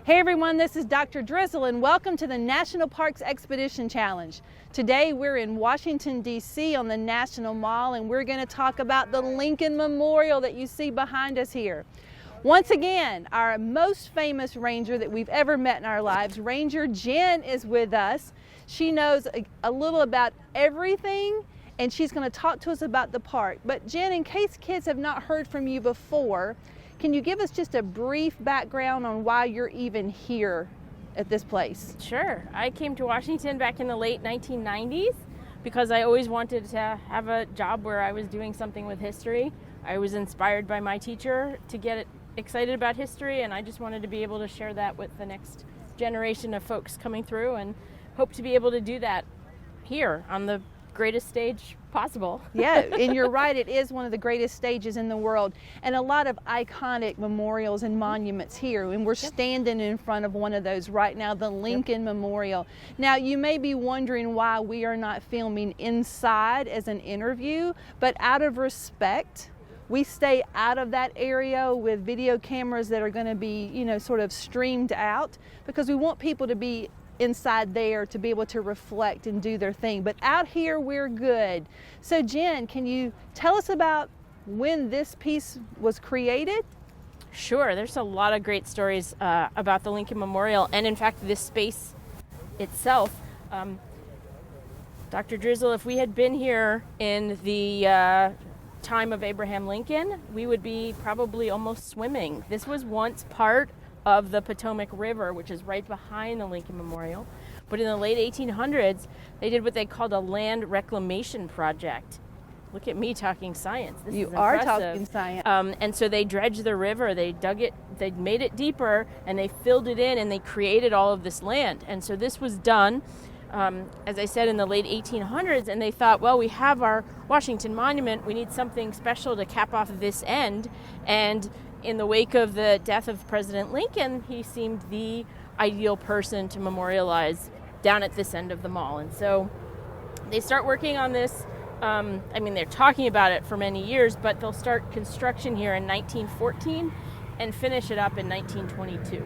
Hey everyone, this is Dr. Drizzle and welcome to the National Parks Expedition Challenge. Today we're in Washington, D.C. on the National Mall, and we're going to talk about the Lincoln Memorial that you see behind us here. Once again, our most famous ranger that we've ever met in our lives, Ranger Jen, is with us. She knows a little about everything, and she's going to talk to us about the park. But Jen, in case kids have not heard from you before, can you give us just a brief background on why you're even here at this place? Sure. I came to Washington back in the late 1990s because I always wanted to have a job where I was doing something with history. I was inspired by my teacher to get excited about history, and I just wanted to be able to share that with the next generation of folks coming through, and hope to be able to do that here on the greatest stage possible. Yeah, and you're right, it is one of the greatest stages in the world, and a lot of iconic memorials and monuments here, and we're standing in front of one of those right now, the Lincoln Memorial. Now, you may be wondering why we are not filming inside as an interview, but out of respect, we stay out of that area with video cameras that are going to be, sort of streamed out, because we want people to be inside there to be able to reflect and do their thing. But out here, we're good. So Jen, can you tell us about when this piece was created? Sure. There's a lot of great stories about the Lincoln Memorial, and in fact, this space itself. Dr. Drizzle, if we had been here in the time of Abraham Lincoln, we would be probably almost swimming. This was once part of the Potomac River, which is right behind the Lincoln Memorial. But in the late 1800s, they did what they called a land reclamation project. Look at me talking science. This is are impressive. talking science. And so they dredged the river, they dug it, they made it deeper, and they filled it in, and they created all of this land. And so this was done, as I said, in the late 1800s, and they thought, well, we have our Washington Monument, we need something special to cap off this end. And in the wake of the death of President Lincoln, he seemed the ideal person to memorialize down at this end of the mall. And so they start working on this. They're talking about it for many years, but they'll start construction here in 1914 and finish it up in 1922.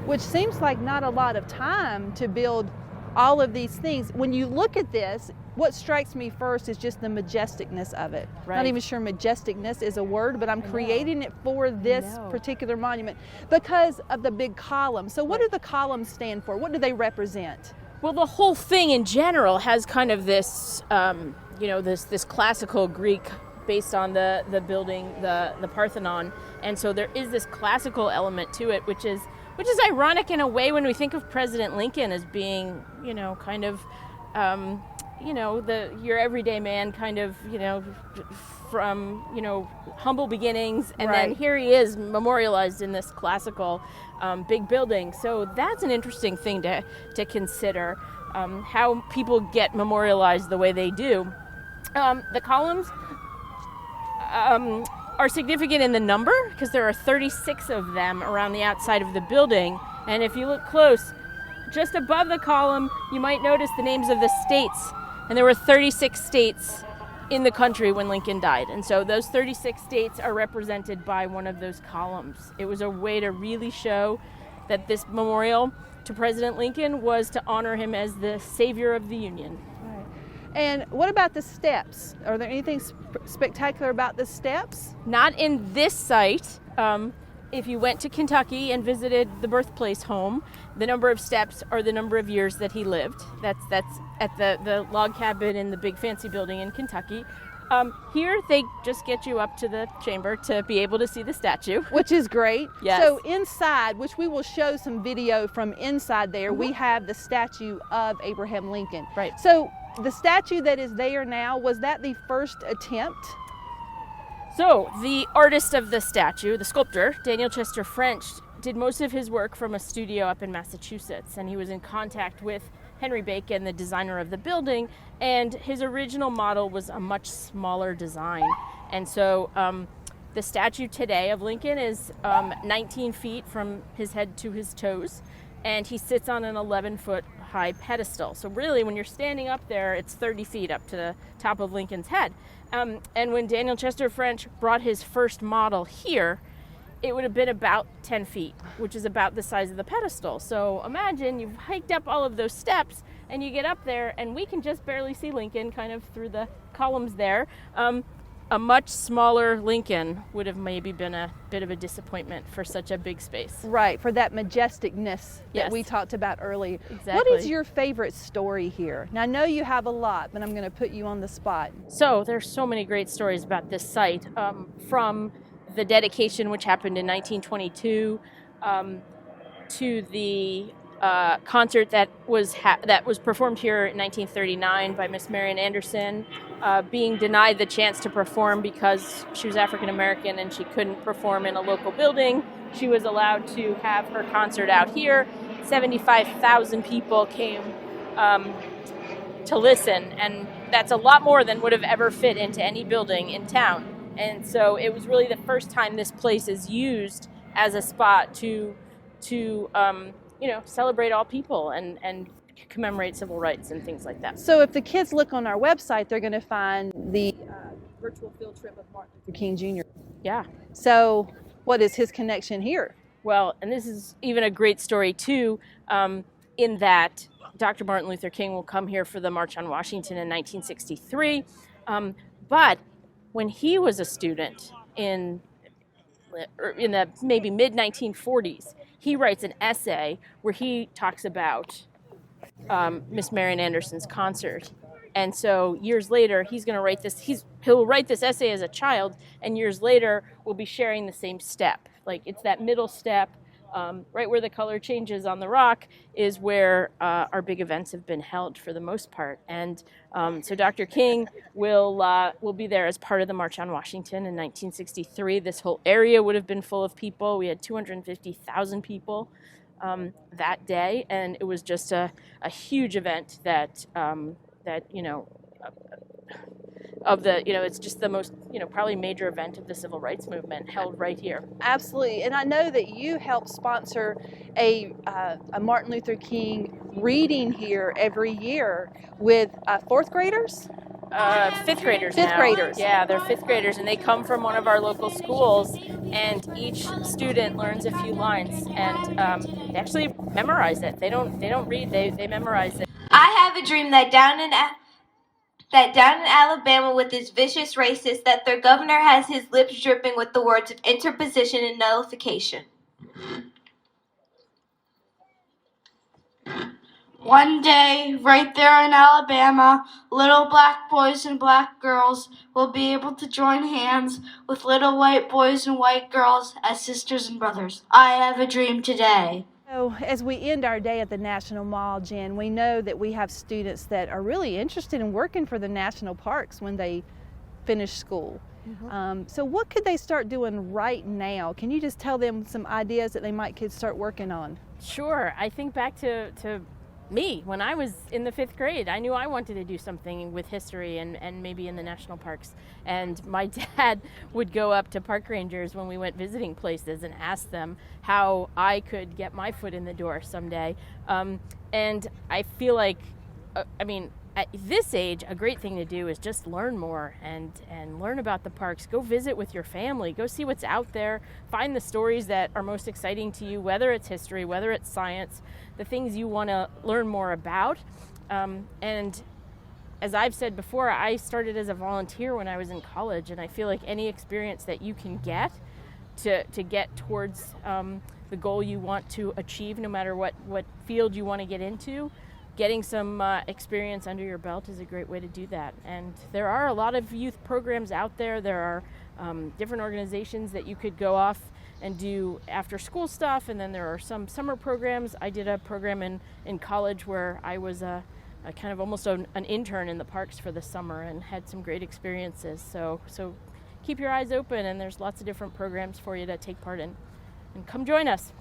Which seems like not a lot of time to build all of these things. When you look at this, what strikes me first is just the majesticness of it. Right. Not even sure majesticness is a word, but I'm creating it for this particular monument because of the big columns. So what do the columns stand for? What do they represent? Well, the whole thing in general has kind of this, this classical Greek based on the building, the Parthenon. And so there is this classical element to it, which is ironic in a way when we think of President Lincoln as being, your everyday man, kind of, from, humble beginings. And then here he is memorialized in this classical big building. So that's an interesting thing to consider, how people get memorialized the way they do. The columns are significant in the number because there are 36 of them around the outside of the building. And if you look close, just above the column, you might notice the names of the states. And there were 36 states in the country when Lincoln died. And so those 36 states are represented by one of those columns. It was a way to really show that this memorial to President Lincoln was to honor him as the savior of the Union. Right. And what about the steps? Are there anything spectacular about the steps? Not in this site. If you went to Kentucky and visited the birthplace home, the number of steps are the number of years that he lived. That's at the log cabin in the big fancy building in Kentucky. Here, they just get you up to the chamber to be able to see the statue. Which is great. Yes. So inside, which we will show some video from inside there, we have the statue of Abraham Lincoln. Right. So the statue that is there now, was that the first attempt? So the artist of the statue, the sculptor, Daniel Chester French, did most of his work from a studio up in Massachusetts, and he was in contact with Henry Bacon, the designer of the building, and his original model was a much smaller design. And so the statue today of Lincoln is 19 feet from his head to his toes, and he sits on an 11-foot high pedestal. So really, when you're standing up there, it's 30 feet up to the top of Lincoln's head. And when Daniel Chester French brought his first model here, it would have been about 10 feet, which is about the size of the pedestal. So imagine you've hiked up all of those steps and you get up there and we can just barely see Lincoln kind of through the columns there. A much smaller Lincoln would have maybe been a bit of a disappointment for such a big space. Right, for that majesticness that Yes. we talked about earlier. Exactly. What is your favorite story here? Now, I know you have a lot, but I'm going to put you on the spot. So there's so many great stories about this site, from the dedication, which happened in 1922, to the concert that was performed here in 1939 by Miss Marian Anderson, being denied the chance to perform because she was African American and she couldn't perform in a local building. She was allowed to have her concert out here. 75,000 people came to listen, and that's a lot more than would have ever fit into any building in town. And so it was really the first time this place is used as a spot to celebrate all people and commemorate civil rights and things like that. So if the kids look on our website, they're going to find the virtual field trip of Martin Luther King Jr. Yeah. So what is his connection here? Well, and this is even a great story too, in that Dr. Martin Luther King will come here for the March on Washington in 1963. But when he was a student in the maybe mid-1940s, he writes an essay where he talks about Miss Marian Anderson's concert. And so years later, he's going to write this. He'll write this essay as a child, and years later, we'll be sharing the same step. Like, it's that middle step, right where the color changes on the rock, is where our big events have been held for the most part. And so Dr. King will be there as part of the March on Washington in 1963. This whole area would have been full of people. We had 250,000 people that day, and it was just a huge event that it's just the most, probably major event of the civil rights movement held right here. Absolutely. And I know that you help sponsor a Martin Luther King reading here every year with fourth graders? Fifth graders Fifth now. graders. Yeah, they're fifth graders, and they come from one of our local schools, and each student learns a few lines, and they actually memorize it. They don't read, they memorize it. I have a dream that down in Alabama, with its vicious racists, that their governor has his lips dripping with the words of interposition and nullification. One day, right there in Alabama, little black boys and black girls will be able to join hands with little white boys and white girls as sisters and brothers. I have a dream today. So as we end our day at the National Mall, Jen, we know that we have students that are really interested in working for the national parks when they finish school. Mm-hmm. So what could they start doing right now? Can you just tell them some ideas that they could start working on? Sure. I think back to me when I was in the fifth grade. I knew I wanted to do something with history and maybe in the national parks. And my dad would go up to park rangers when we went visiting places and ask them how I could get my foot in the door someday. And I feel like, at this age, a great thing to do is just learn more and learn about the parks. Go visit with your family. Go see what's out there. Find the stories that are most exciting to you, whether it's history, whether it's science, the things you want to learn more about. And as I've said before, I started as a volunteer when I was in college, and I feel like any experience that you can get to get towards the goal you want to achieve, no matter what field you want to get into, getting some experience under your belt is a great way to do that. And there are a lot of youth programs out there. There are different organizations that you could go off and do after school stuff, and then there are some summer programs. I did a program in college where I was a kind of almost an intern in the parks for the summer and had some great experiences. So keep your eyes open, and there's lots of different programs for you to take part in. And come join us.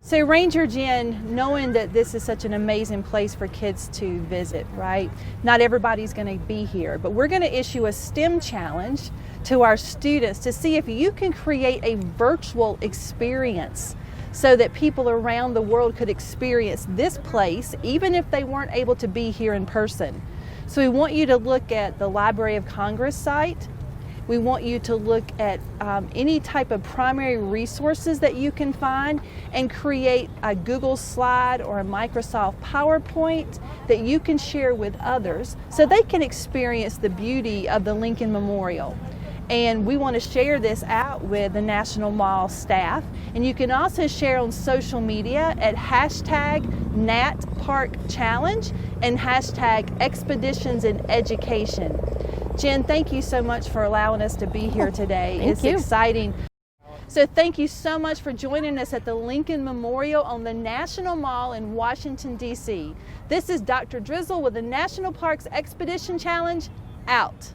So Ranger Jen, knowing that this is such an amazing place for kids to visit, right? Not everybody's going to be here, but we're going to issue a STEM challenge to our students to see if you can create a virtual experience so that people around the world could experience this place, even if they weren't able to be here in person. So we want you to look at the Library of Congress site, We want you to look at any type of primary resources that you can find and create a Google slide or a Microsoft PowerPoint that you can share with others so they can experience the beauty of the Lincoln Memorial. And we want to share this out with the National Mall staff. And you can also share on social media at #NatParkChallenge and #ExpeditionsInEducation. Jen, thank you so much for allowing us to be here today. Thank you. Exciting. So thank you so much for joining us at the Lincoln Memorial on the National Mall in Washington, D.C. This is Dr. Drizzle with the National Parks Expedition Challenge, out.